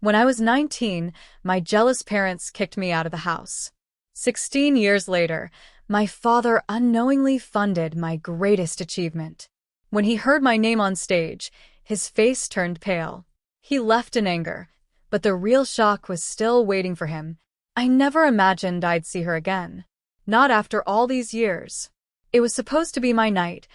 When I was 19, my jealous parents kicked me out of the house. 16 years later, my father unknowingly funded my greatest achievement. When he heard my name on stage, his face turned pale. He left in anger, but the real shock was still waiting for him. I never imagined I'd see her again. Not after all these years. It was supposed to be my night,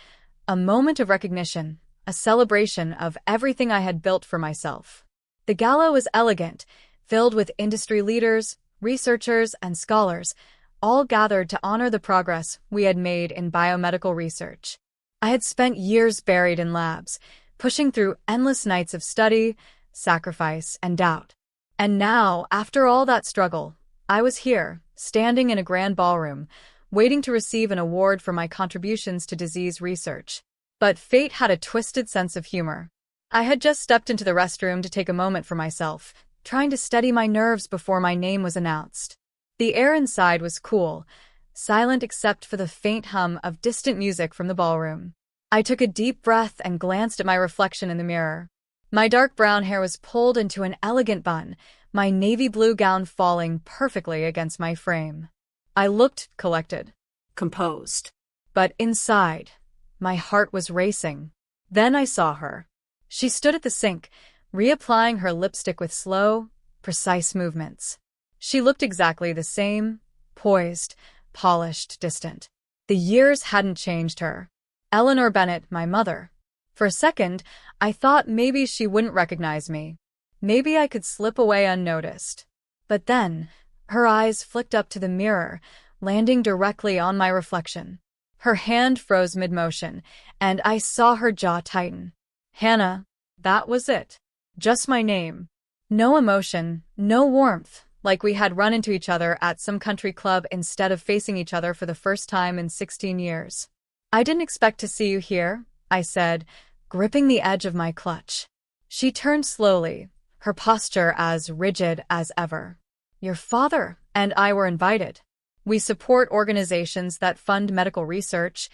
a moment of recognition, a celebration of everything I had built for myself. The gala was elegant, filled with industry leaders, researchers, and scholars, all gathered to honor the progress we had made in biomedical research. I had spent years buried in labs, pushing through endless nights of study, sacrifice, and doubt. And now, after all that struggle, I was here, standing in a grand ballroom, waiting to receive an award for my contributions to disease research. But fate had a twisted sense of humor. I had just stepped into the restroom to take a moment for myself, trying to steady my nerves before my name was announced. The air inside was cool, silent except for the faint hum of distant music from the ballroom. I took a deep breath and glanced at my reflection in the mirror. My dark brown hair was pulled into an elegant bun, my navy blue gown falling perfectly against my frame. I looked collected, composed. But inside, my heart was racing. Then I saw her. She stood at the sink, reapplying her lipstick with slow, precise movements. She looked exactly the same, poised, polished, distant. The years hadn't changed her. Eleanor Bennett, my mother. For a second, I thought maybe she wouldn't recognize me. Maybe I could slip away unnoticed. But then, her eyes flicked up to the mirror, landing directly on my reflection. Her hand froze mid-motion, and I saw her jaw tighten. Hannah, that was it. Just my name. No emotion, no warmth, like we had run into each other at some country club instead of facing each other for the first time in 16 years. I didn't expect to see you here, I said, gripping the edge of my clutch. She turned slowly, her posture as rigid as ever. Your father and I were invited. We support organizations that fund medical research.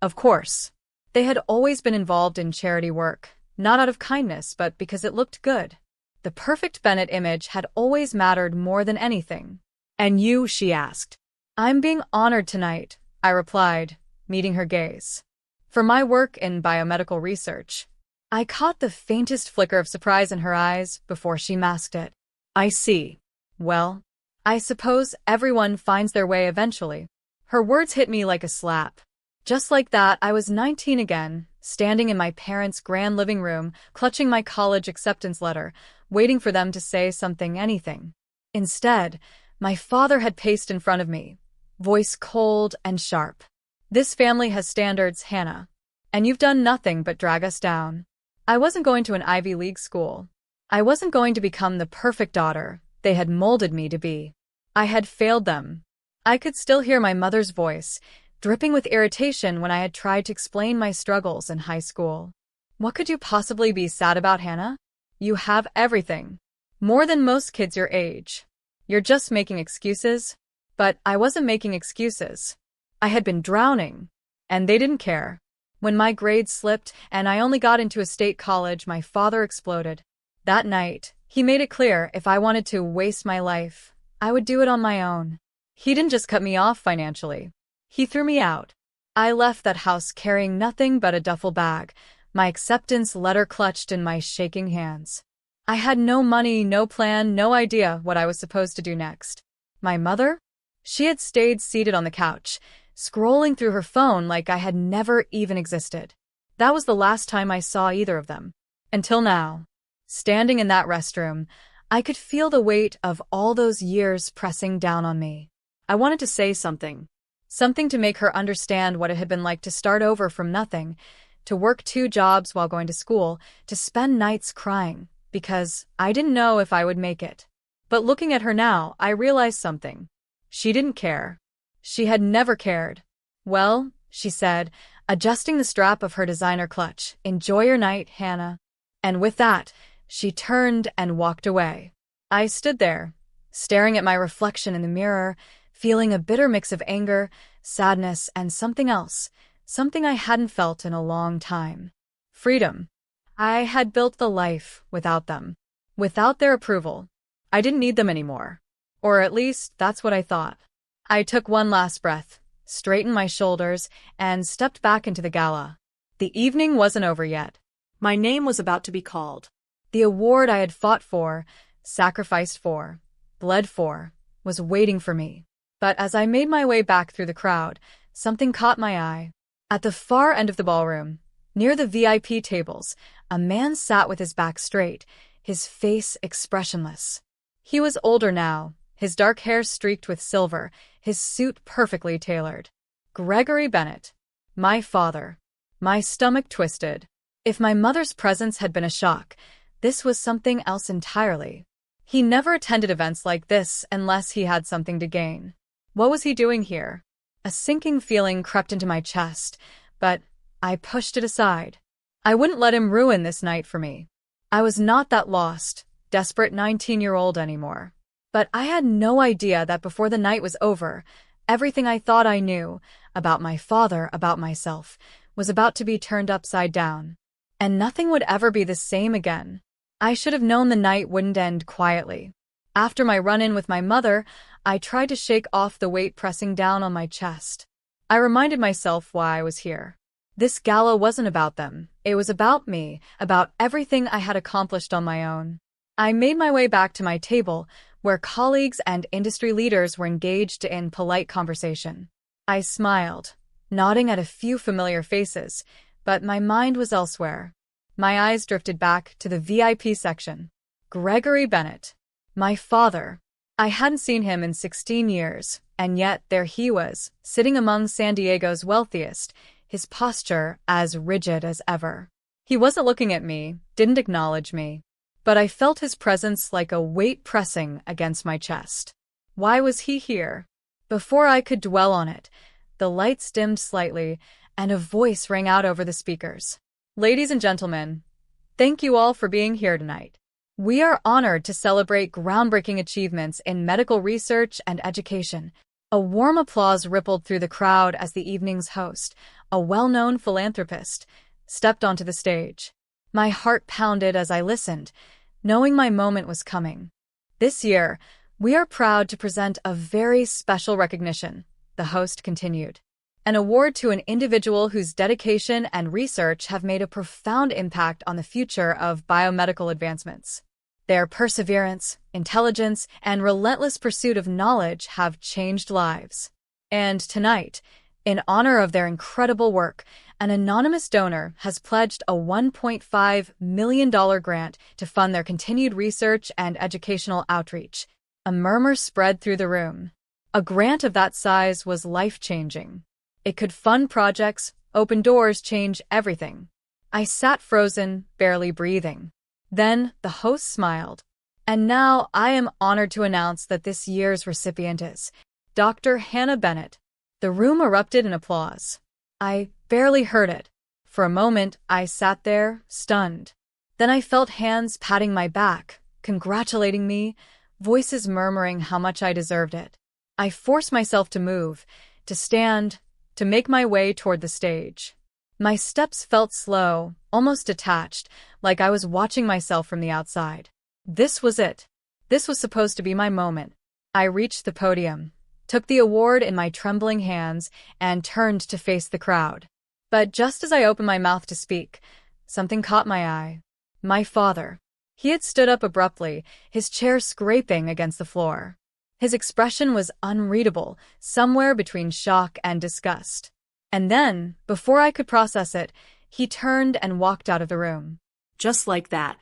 Of course, they had always been involved in charity work, not out of kindness, but because it looked good. The perfect Bennett image had always mattered more than anything. And you, she asked. I'm being honored tonight, I replied, meeting her gaze. For my work in biomedical research. I caught the faintest flicker of surprise in her eyes before she masked it. I see. Well, I suppose everyone finds their way eventually. Her words hit me like a slap. Just like that, I was 19 again, standing in my parents' grand living room, clutching my college acceptance letter, waiting for them to say something, anything. Instead, my father had paced in front of me, voice cold and sharp. This family has standards, Hannah. And you've done nothing but drag us down. I wasn't going to an Ivy League school. I wasn't going to become the perfect daughter they had molded me to be. I had failed them. I could still hear my mother's voice, dripping with irritation when I had tried to explain my struggles in high school. What could you possibly be sad about, Hannah? You have everything. More than most kids your age. You're just making excuses. But I wasn't making excuses. I had been drowning. And they didn't care. When my grades slipped and I only got into a state college, my father exploded. That night, he made it clear if I wanted to waste my life, I would do it on my own. He didn't just cut me off financially. He threw me out. I left that house carrying nothing but a duffel bag, my acceptance letter clutched in my shaking hands. I had no money, no plan, no idea what I was supposed to do next. My mother? She had stayed seated on the couch, scrolling through her phone like I had never even existed. That was the last time I saw either of them. Until now. Standing in that restroom, I could feel the weight of all those years pressing down on me. I wanted to say something. Something to make her understand what it had been like to start over from nothing, to work 2 jobs while going to school, to spend nights crying, because I didn't know if I would make it. But looking at her now, I realized something. She didn't care. She had never cared. Well, she said, adjusting the strap of her designer clutch, enjoy your night, Hannah. And with that, she turned and walked away. I stood there, staring at my reflection in the mirror, feeling a bitter mix of anger, sadness, and something else, something I hadn't felt in a long time. Freedom. I had built the life without them. Without their approval, I didn't need them anymore. Or at least, that's what I thought. I took one last breath, straightened my shoulders, and stepped back into the gala. The evening wasn't over yet. My name was about to be called. The award I had fought for, sacrificed for, bled for, was waiting for me. But as I made my way back through the crowd, something caught my eye. At the far end of the ballroom, near the VIP tables, a man sat with his back straight, his face expressionless. He was older now, his dark hair streaked with silver, his suit perfectly tailored. Gregory Bennett. My father. My stomach twisted. If my mother's presence had been a shock, this was something else entirely. He never attended events like this unless he had something to gain. What was he doing here? A sinking feeling crept into my chest, but I pushed it aside. I wouldn't let him ruin this night for me. I was not that lost, desperate 19-year-old anymore. But I had no idea that before the night was over, everything I thought I knew, about my father, about myself, was about to be turned upside down. And nothing would ever be the same again. I should have known the night wouldn't end quietly. After my run-in with my mother, I tried to shake off the weight pressing down on my chest. I reminded myself why I was here. This gala wasn't about them. It was about me, about everything I had accomplished on my own. I made my way back to my table, where colleagues and industry leaders were engaged in polite conversation. I smiled, nodding at a few familiar faces, but my mind was elsewhere. My eyes drifted back to the VIP section. Gregory Bennett. My father. I hadn't seen him in 16 years, and yet there he was, sitting among San Diego's wealthiest, his posture as rigid as ever. He wasn't looking at me, didn't acknowledge me, but I felt his presence like a weight pressing against my chest. Why was he here? Before I could dwell on it, the lights dimmed slightly, and a voice rang out over the speakers. Ladies and gentlemen, thank you all for being here tonight. We are honored to celebrate groundbreaking achievements in medical research and education. A warm applause rippled through the crowd as the evening's host, a well-known philanthropist, stepped onto the stage. My heart pounded as I listened, knowing my moment was coming. This year, we are proud to present a very special recognition, the host continued. An award to an individual whose dedication and research have made a profound impact on the future of biomedical advancements. Their perseverance, intelligence, and relentless pursuit of knowledge have changed lives. And tonight, in honor of their incredible work, an anonymous donor has pledged a $1.5 million grant to fund their continued research and educational outreach. A murmur spread through the room. A grant of that size was life-changing. It could fund projects, open doors, change everything. I sat frozen, barely breathing. Then the host smiled. And now I am honored to announce that this year's recipient is Dr. Hannah Bennett. The room erupted in applause. I barely heard it. For a moment, I sat there, stunned. Then I felt hands patting my back, congratulating me, voices murmuring how much I deserved it. I forced myself to move, to stand, to make my way toward the stage. My steps felt slow, almost detached, like I was watching myself from the outside. This was it. This was supposed to be my moment. I reached the podium, took the award in my trembling hands, and turned to face the crowd. But just as I opened my mouth to speak, something caught my eye. My father. He had stood up abruptly, his chair scraping against the floor. His expression was unreadable, somewhere between shock and disgust. And then, before I could process it, he turned and walked out of the room. Just like that,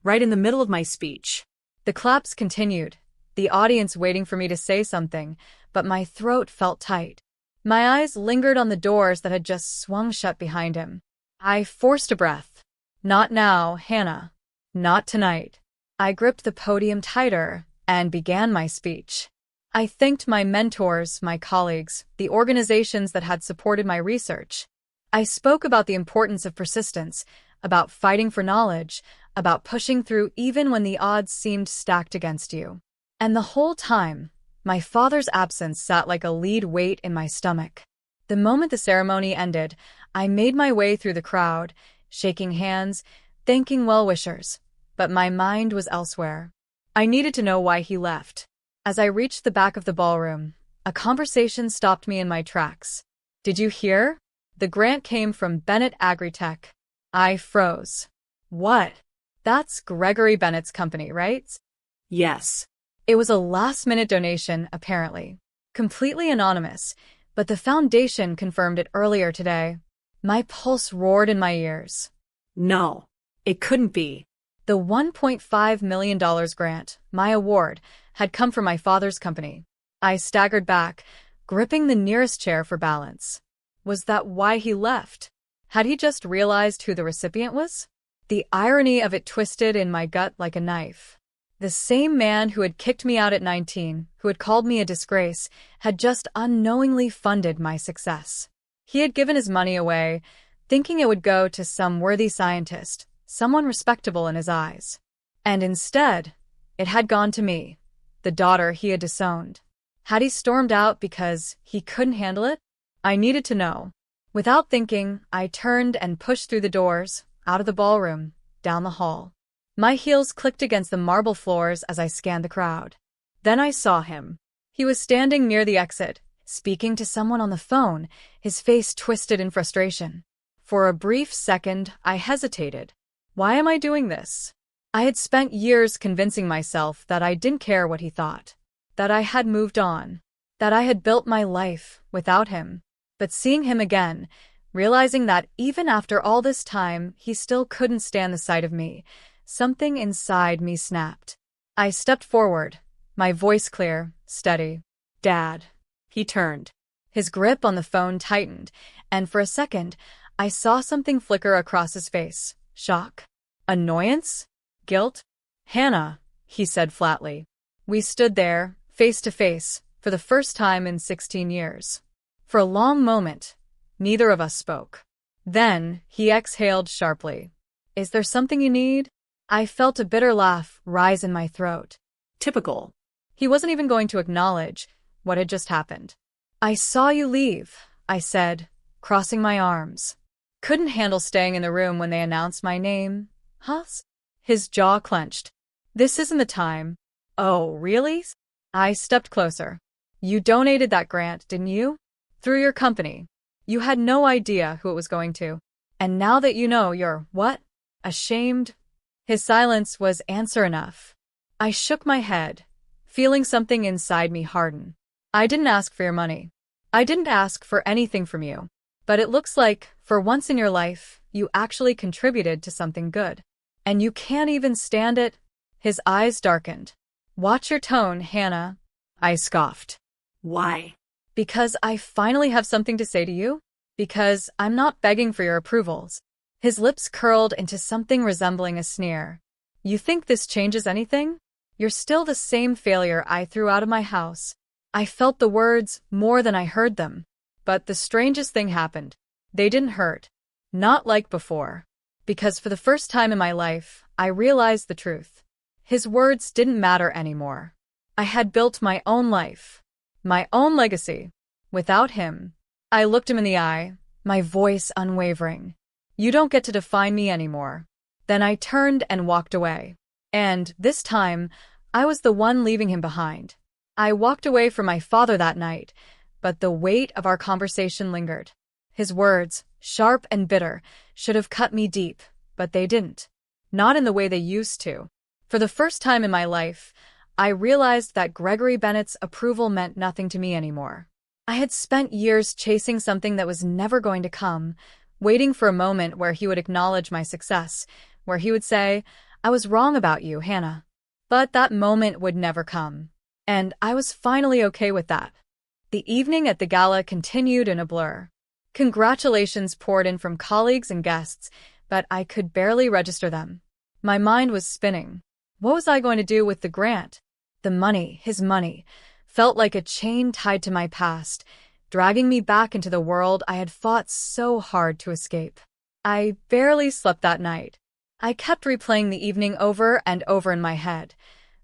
right in the middle of my speech. The claps continued, the audience waiting for me to say something, but my throat felt tight. My eyes lingered on the doors that had just swung shut behind him. I forced a breath. Not now, Hannah. Not tonight. I gripped the podium tighter and began my speech. I thanked my mentors, my colleagues, the organizations that had supported my research. I spoke about the importance of persistence, about fighting for knowledge, about pushing through even when the odds seemed stacked against you. And the whole time, my father's absence sat like a lead weight in my stomach. The moment the ceremony ended, I made my way through the crowd, shaking hands, thanking well-wishers. but my mind was elsewhere. I needed to know why he left. As I reached the back of the ballroom, a conversation stopped me in my tracks. "Did you hear? The grant came from Bennett Agritech." I froze. "What? That's Gregory Bennett's company, right?" Yes. It was a last-minute donation, apparently. Completely anonymous, but the foundation confirmed it earlier today. My pulse roared in my ears. No, it couldn't be. The $1.5 million grant, my award, had come from my father's company. I staggered back, gripping the nearest chair for balance. Was that why he left? Had he just realized who the recipient was? The irony of it twisted in my gut like a knife. The same man who had kicked me out at 19, who had called me a disgrace, had just unknowingly funded my success. He had given his money away, thinking it would go to some worthy scientist, someone respectable in his eyes. And instead, it had gone to me, the daughter he had disowned. Had he stormed out because he couldn't handle it? I needed to know. Without thinking, I turned and pushed through the doors, out of the ballroom, down the hall. My heels clicked against the marble floors as I scanned the crowd. Then I saw him. He was standing near the exit, speaking to someone on the phone, his face twisted in frustration. For a brief second, I hesitated. Why am I doing this? I had spent years convincing myself that I didn't care what he thought, that I had moved on, that I had built my life without him. But seeing him again, realizing that even after all this time, he still couldn't stand the sight of me, something inside me snapped. I stepped forward, my voice clear, steady. "Dad." He turned. His grip on the phone tightened, and for a second, I saw something flicker across his face. Shock. Annoyance? Guilt? "Hannah," he said flatly. We stood there, face to face, for the first time in 16 years. For a long moment, neither of us spoke. Then, he exhaled sharply. "Is there something you need?" I felt a bitter laugh rise in my throat. Typical. He wasn't even going to acknowledge what had just happened. "I saw you leave," I said, crossing my arms. "Couldn't handle staying in the room when they announced my name, huh?" His jaw clenched. "This isn't the time." "Oh, really?" I stepped closer. "You donated that grant, didn't you? Through your company. You had no idea who it was going to. And now that you know, you're, what? Ashamed?" His silence was answer enough. I shook my head, feeling something inside me harden. "I didn't ask for your money. I didn't ask for anything from you. But it looks like, for once in your life, you actually contributed to something good. And you can't even stand it?" His eyes darkened. "Watch your tone, Hannah." I scoffed. Why? "Because I finally have something to say to you. Because I'm not begging for your approvals." His lips curled into something resembling a sneer. "You think this changes anything? You're still the same failure I threw out of my house." I felt the words more than I heard them. But the strangest thing happened. They didn't hurt. Not like before. Because for the first time in my life, I realized the truth. His words didn't matter anymore. I had built my own life. My own legacy. Without him. I looked him in the eye, my voice unwavering. "You don't get to define me anymore." Then I turned and walked away. And, this time, I was the one leaving him behind. I walked away from my father that night, but the weight of our conversation lingered. His words, sharp and bitter, should have cut me deep, but they didn't. Not in the way they used to. For the first time in my life, I realized that Gregory Bennett's approval meant nothing to me anymore. I had spent years chasing something that was never going to come, waiting for a moment where he would acknowledge my success, where he would say, "I was wrong about you, Hannah." But that moment would never come. And I was finally okay with that. The evening at the gala continued in a blur. Congratulations poured in from colleagues and guests, but I could barely register them. My mind was spinning. What was I going to do with the grant? The money, his money, felt like a chain tied to my past, dragging me back into the world I had fought so hard to escape. I barely slept that night. I kept replaying the evening over and over in my head.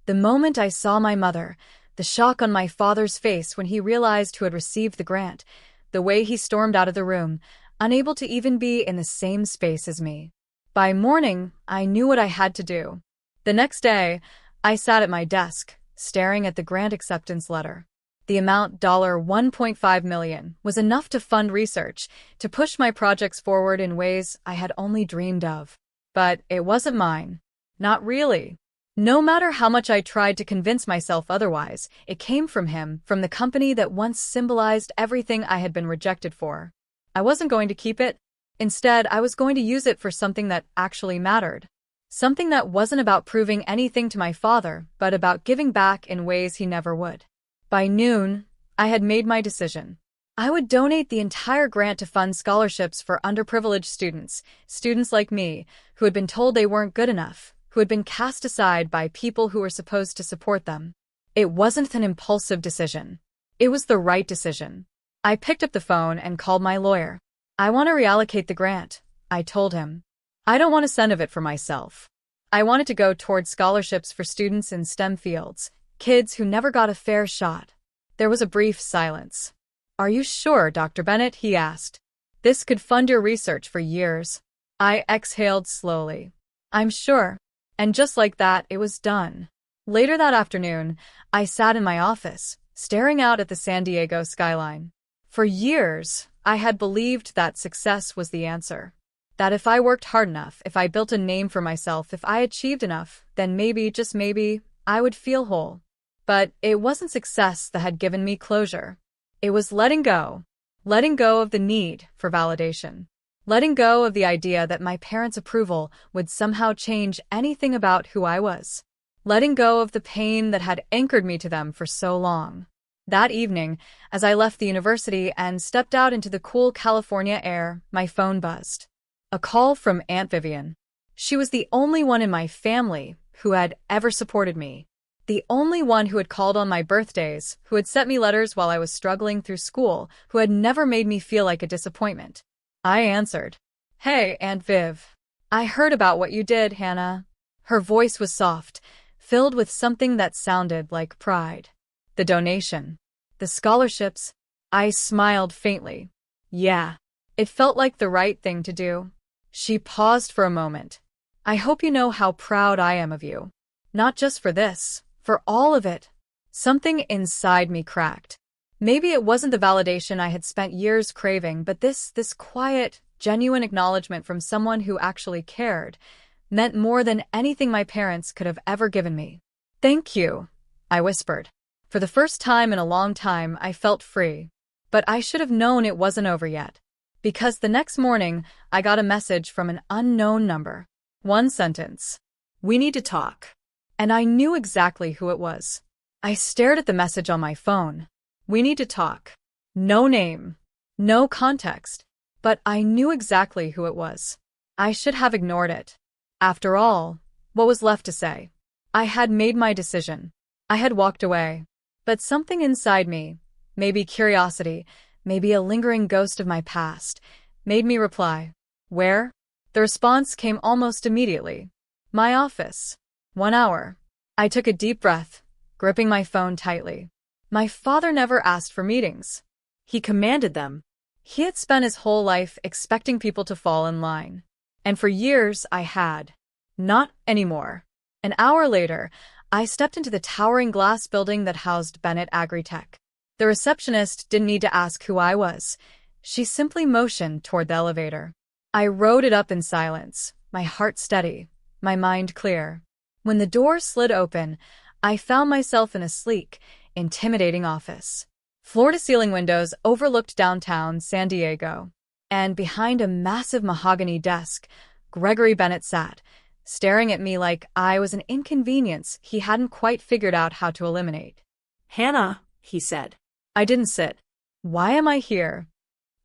The moment I saw my mother, the shock on my father's face when he realized who had received the grant, the way he stormed out of the room, unable to even be in the same space as me. By morning, I knew what I had to do. The next day, I sat at my desk, staring at the grant acceptance letter. The amount $1.5 million was enough to fund research, to push my projects forward in ways I had only dreamed of. But it wasn't mine. Not really. No matter how much I tried to convince myself otherwise, it came from him, from the company that once symbolized everything I had been rejected for. I wasn't going to keep it. Instead, I was going to use it for something that actually mattered. Something that wasn't about proving anything to my father, but about giving back in ways he never would. By noon, I had made my decision. I would donate the entire grant to fund scholarships for underprivileged students, students like me, who had been told they weren't good enough, who had been cast aside by people who were supposed to support them. It wasn't an impulsive decision. It was the right decision. I picked up the phone and called my lawyer. I want to reallocate the grant, I told him. I don't want a cent of it for myself. I want it to go towards scholarships for students in STEM fields, kids who never got a fair shot. There was a brief silence. Are you sure, Dr. Bennett? He asked. This could fund your research for years. I exhaled slowly. I'm sure. And just like that, it was done. Later that afternoon, I sat in my office, staring out at the San Diego skyline. For years, I had believed that success was the answer. That if I worked hard enough, if I built a name for myself, if I achieved enough, then maybe, just maybe, I would feel whole. But it wasn't success that had given me closure. It was letting go of the need for validation. Letting go of the idea that my parents' approval would somehow change anything about who I was. Letting go of the pain that had anchored me to them for so long. That evening, as I left the university and stepped out into the cool California air, my phone buzzed. A call from Aunt Vivian. She was the only one in my family who had ever supported me. The only one who had called on my birthdays, who had sent me letters while I was struggling through school, who had never made me feel like a disappointment. I answered. Hey, Aunt Viv. I heard about what you did, Hannah. Her voice was soft, filled with something that sounded like pride. The donation. The scholarships. I smiled faintly. Yeah. It felt like the right thing to do. She paused for a moment. I hope you know how proud I am of you. Not just for this, for all of it. Something inside me cracked. Maybe it wasn't the validation I had spent years craving, but this quiet, genuine acknowledgement from someone who actually cared meant more than anything my parents could have ever given me. Thank you, I whispered. For the first time in a long time, I felt free. But I should have known it wasn't over yet. Because the next morning, I got a message from an unknown number. One sentence. We need to talk. And I knew exactly who it was. I stared at the message on my phone. We need to talk. No name. No context. But I knew exactly who it was. I should have ignored it. After all, what was left to say? I had made my decision. I had walked away. But something inside me, maybe curiosity, maybe a lingering ghost of my past, made me reply. Where? The response came almost immediately. My office. 1 hour. I took a deep breath, gripping my phone tightly. My father never asked for meetings. He commanded them. He had spent his whole life expecting people to fall in line. And for years I had. Not anymore. An hour later, I stepped into the towering glass building that housed Bennett Agritech. The receptionist didn't need to ask who I was. She simply motioned toward the elevator. I rode it up in silence, my heart steady, my mind clear. When the door slid open, I found myself in a sleek, intimidating office. Floor-to-ceiling windows overlooked downtown San Diego. And behind a massive mahogany desk, Gregory Bennett sat, staring at me like I was an inconvenience he hadn't quite figured out how to eliminate. Hannah, he said. I didn't sit. Why am I here?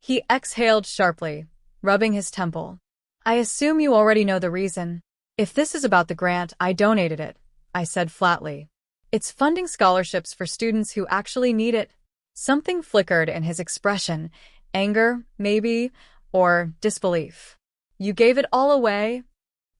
He exhaled sharply, rubbing his temple. I assume you already know the reason. If this is about the grant, I donated it, I said flatly. It's funding scholarships for students who actually need it. Something flickered in his expression, anger, maybe, or disbelief. You gave it all away?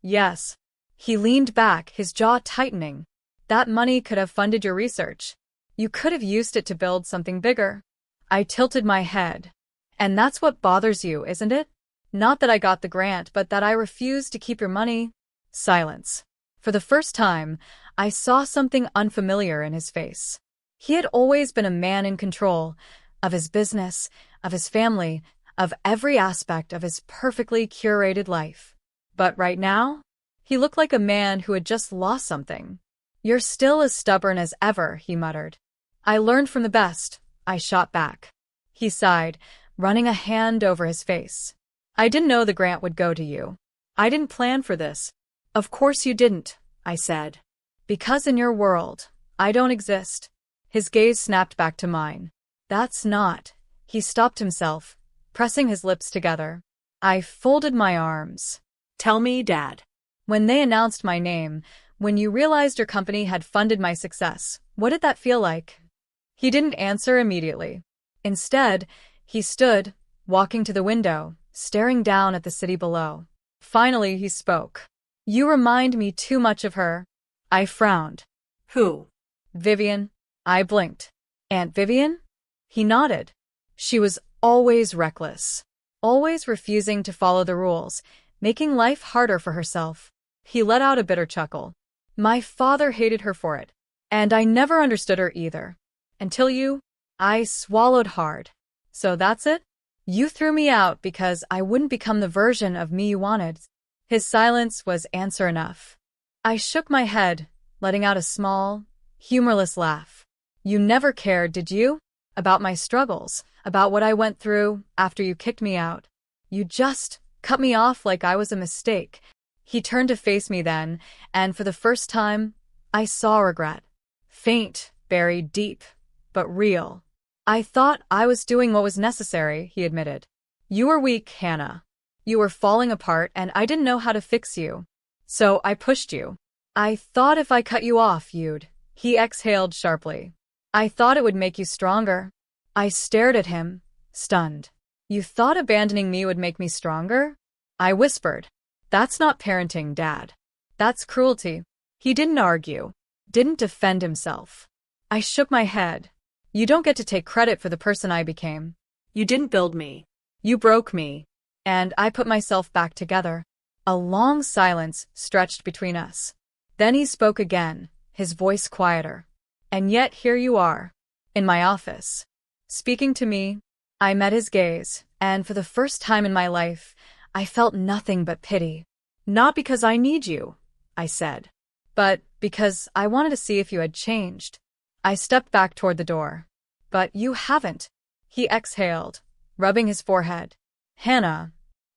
Yes. He leaned back, his jaw tightening. That money could have funded your research. You could have used it to build something bigger. I tilted my head. And that's what bothers you, isn't it? Not that I got the grant, but that I refused to keep your money. Silence. For the first time, I saw something unfamiliar in his face. He had always been a man in control of his business, of his family, of every aspect of his perfectly curated life. But right now, he looked like a man who had just lost something. "You're still as stubborn as ever," he muttered. "I learned from the best," I shot back. He sighed, running a hand over his face. "I didn't know the grant would go to you. I didn't plan for this." "Of course you didn't," I said. "Because in your world, I don't exist." His gaze snapped back to mine. "That's not." He stopped himself, pressing his lips together. I folded my arms. "Tell me, Dad." "When they announced my name, when you realized your company had funded my success, what did that feel like?" He didn't answer immediately. Instead, he stood, walking to the window, staring down at the city below. Finally, he spoke. "You remind me too much of her." I frowned. "Who?" "Vivian." I blinked. "Aunt Vivian?" He nodded. "She was always reckless, always refusing to follow the rules, making life harder for herself." He let out a bitter chuckle. "My father hated her for it, and I never understood her either. Until you." I swallowed hard. "So that's it? You threw me out because I wouldn't become the version of me you wanted." His silence was answer enough. I shook my head, letting out a small, humorless laugh. "You never cared, did you? About my struggles, about what I went through after you kicked me out. You just cut me off like I was a mistake." He turned to face me then, and for the first time, I saw regret. Faint, buried deep, but real. "I thought I was doing what was necessary," he admitted. "You were weak, Hannah. You were falling apart, and I didn't know how to fix you. So I pushed you. I thought if I cut you off, you'd—" He exhaled sharply. "I thought it would make you stronger." I stared at him, stunned. "You thought abandoning me would make me stronger?" I whispered. "That's not parenting, Dad. That's cruelty." He didn't argue, didn't defend himself. I shook my head. "You don't get to take credit for the person I became. "You didn't build me." You broke me." And I put myself back together. A long silence stretched between us. Then he spoke again, his voice quieter. "And yet here you are, in my office, speaking to me." I met his gaze, and for the first time in my life, I felt nothing but pity. "Not because I need you," I said, "but because I wanted to see if you had changed." I stepped back toward the door. "But you haven't." He exhaled, rubbing his forehead. "Hannah."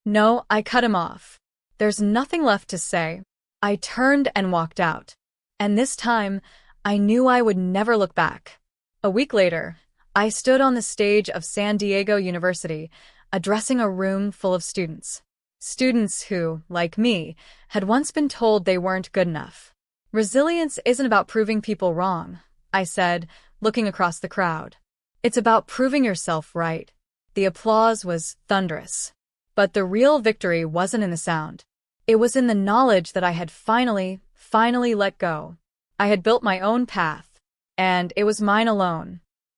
"No," I cut him off. "There's nothing left to say." I turned and walked out. And this time, I knew I would never look back. A week later, I stood on the stage of San Diego University, addressing a room full of students. Students who, like me, had once been told they weren't good enough. "Resilience isn't about proving people wrong," I said, looking across the crowd. "It's about proving yourself right." The applause was thunderous. But the real victory wasn't in the sound. It was in the knowledge that I had finally let go. I had built my own path, and it was mine alone.